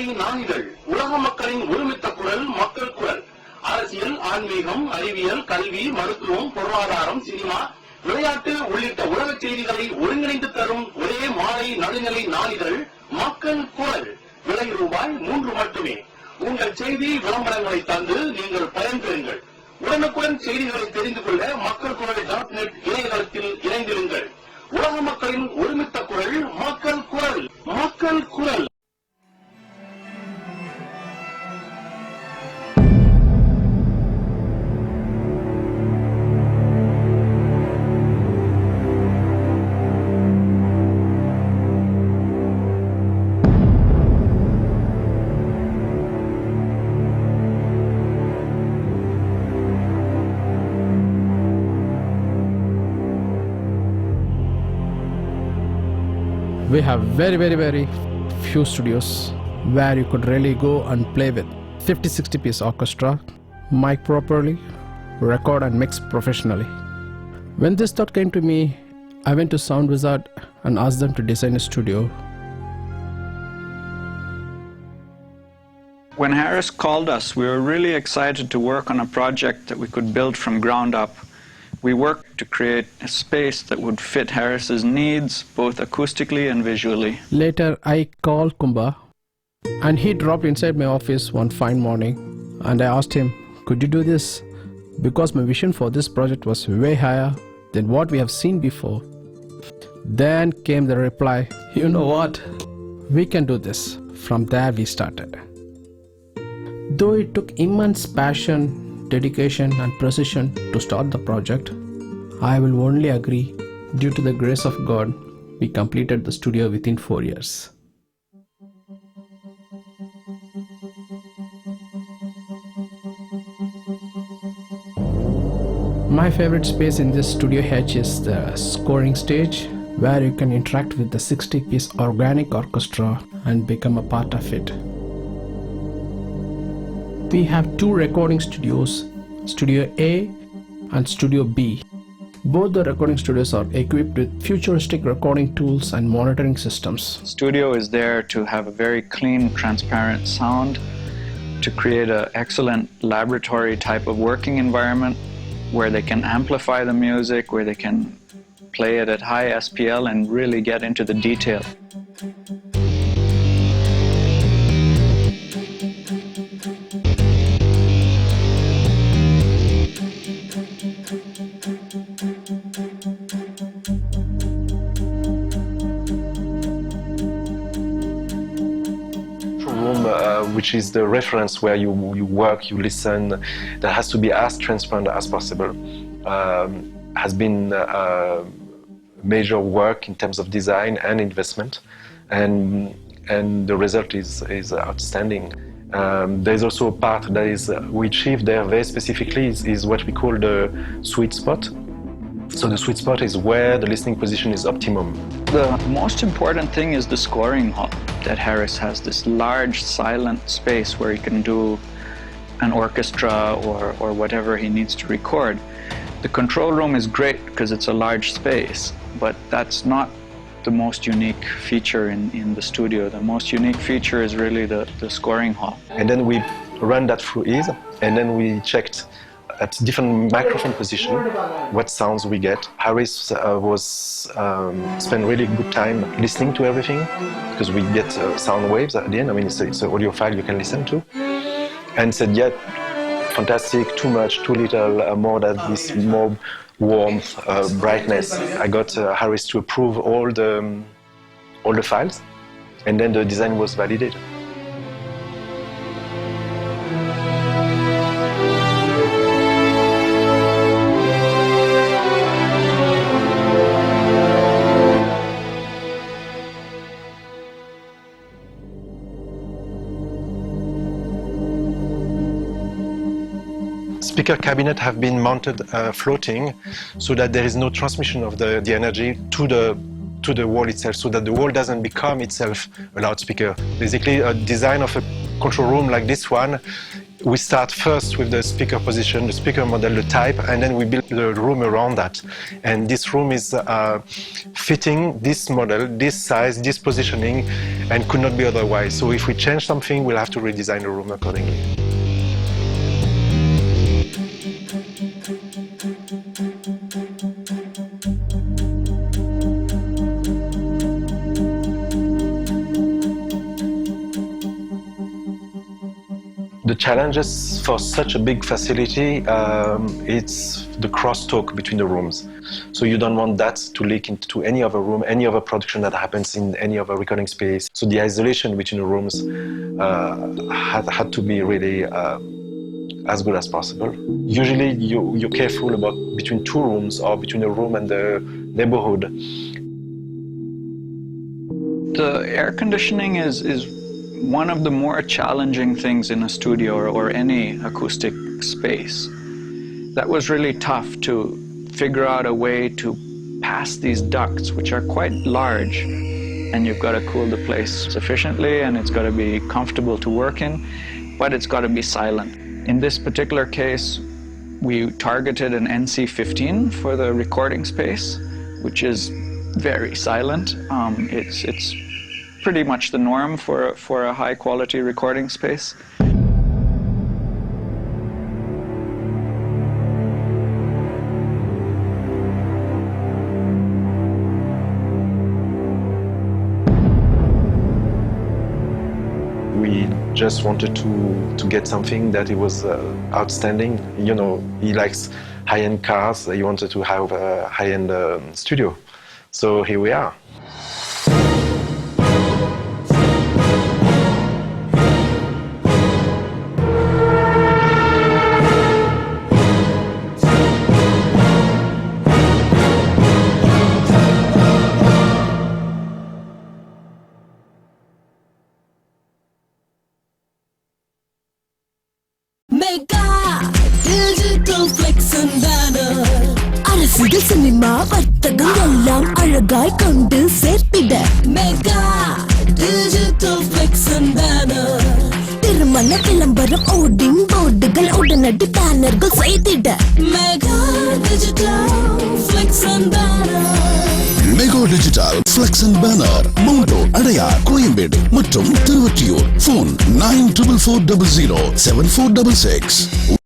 மாலை நாளிதழ் உலக மக்களின் ஒருமித்த குரல் மக்கள் குரல் அரசியல் ஆன்மீகம் அறிவியல் கல்வி மருத்துவம் பொருளாதாரம் சினிமா விளையாட்டு உள்ளிட்ட உலக செய்திகளை ஒருங்கிணைந்து தரும் ஒரே மாலை நடுநிலை நாளிதழ் மக்கள் குரல் விலை ரூபாய் 3 மட்டுமே. உங்கள் செய்தி விளம்பரங்களை தந்து நீங்கள் பயன்பெறுங்கள். உடனுக்குடன் செய்திகளை தெரிந்து கொள்ள மக்கள் குரல் .net இணையதளத்தில் இணைந்திருங்கள். உலக மக்களின் ஒருமித்த குரல் மக்கள் குரல் மக்கள் குரல். We have very few studios where you could really go and play with 50-60 piece orchestra, mic properly, record and mix professionally. When this thought came to me, I went to Sound Wizard and asked them to design a studio. When Harris called us, we were really excited to work on a project that we could build from ground up. We worked to create a space that would fit Harris's needs, both acoustically and visually. Later, I called Kumba, and he dropped inside my office one fine morning, and I asked him, could you do this? Because my vision for this project was way higher than what we have seen before. Then came the reply, you know what? We can do this. From there we started. Though it took immense passion, dedication and precision to start the project, I will only agree, due to the grace of God, we completed the studio within 4 years. My favorite space in this Studio H is the scoring stage, where you can interact with the 60-piece organic orchestra and become a part of it. We have 2 recording studios, Studio A and Studio B. Both the recording studios are equipped with futuristic recording tools and monitoring systems. Studio is there to have a very clean, transparent sound, to create an excellent laboratory type of working environment where they can amplify the music, where they can play it at high SPL and really get into the detail. Which is the reference where you work, you listen, that has to be as transparent as possible. Has been major work in terms of design and investment, and the result is outstanding. There's also a part that is we achieved there very specifically is what we call the sweet spot. So the sweet spot is where the listening position is optimum. The most important thing is the scoring hall that Harris has, this large silent space where he can do an orchestra or whatever he needs to record. The control room is great because it's a large space, but that's not the most unique feature in the studio. The most unique feature is really the scoring hall. And then we run that through ease, and then we checked at different microphone position what sounds we get. Harris spent really good time listening to everything, because we get sound waves at the end. I mean, it's an audio file you can listen to, and said, yeah, fantastic, too much, too little, more than this, more warmth, brightness. I got Harris to approve all the files, and then the design was validated. Speaker cabinet have been mounted floating, so that there is no transmission of the energy to the wall itself, so that the wall doesn't become itself a loudspeaker. Basically, a design of a control room like this one, we start first with the speaker position, the speaker model, the type, and then we build the room around that. And this room is fitting this model, this size, this positioning, and could not be otherwise. So if we change something, we'll have to redesign the room accordingly. The challenges for such a big facility, it's the crosstalk between the rooms. So you don't want that to leak into any other room, any other production that happens in any other recording space. So the isolation between the rooms had to be really as good as possible. Usually you're careful about between two rooms or between a room and the neighborhood. The air conditioning is one of the more challenging things in a studio or any acoustic space. That was really tough to figure out a way to pass these ducts, which are quite large, and you've got to cool the place sufficiently, and it's got to be comfortable to work in, but it's got to be silent. In this particular case, we targeted an NC15 for the recording space, which is very silent. It's pretty much the norm for a high quality recording space. We just wanted to get something that it was outstanding. You know, he likes high-end cars. He wanted to have a high-end studio. So here we are. அரசியல் சினிமா வர்த்தகம் எல்லாம் அழகாய் கொண்டு சேர்த்திட mega digital flex and banner திருமண விளம்பரம் hoarding போர்டுகள் உடனடி பேனர்கள் செய்திட mega digital flex and banner mega digital flex and banner மவுண்டோ அடையார் கோயம்பேடு மற்றும் திருவொற்றியூர். ஃபோன் 9440074666.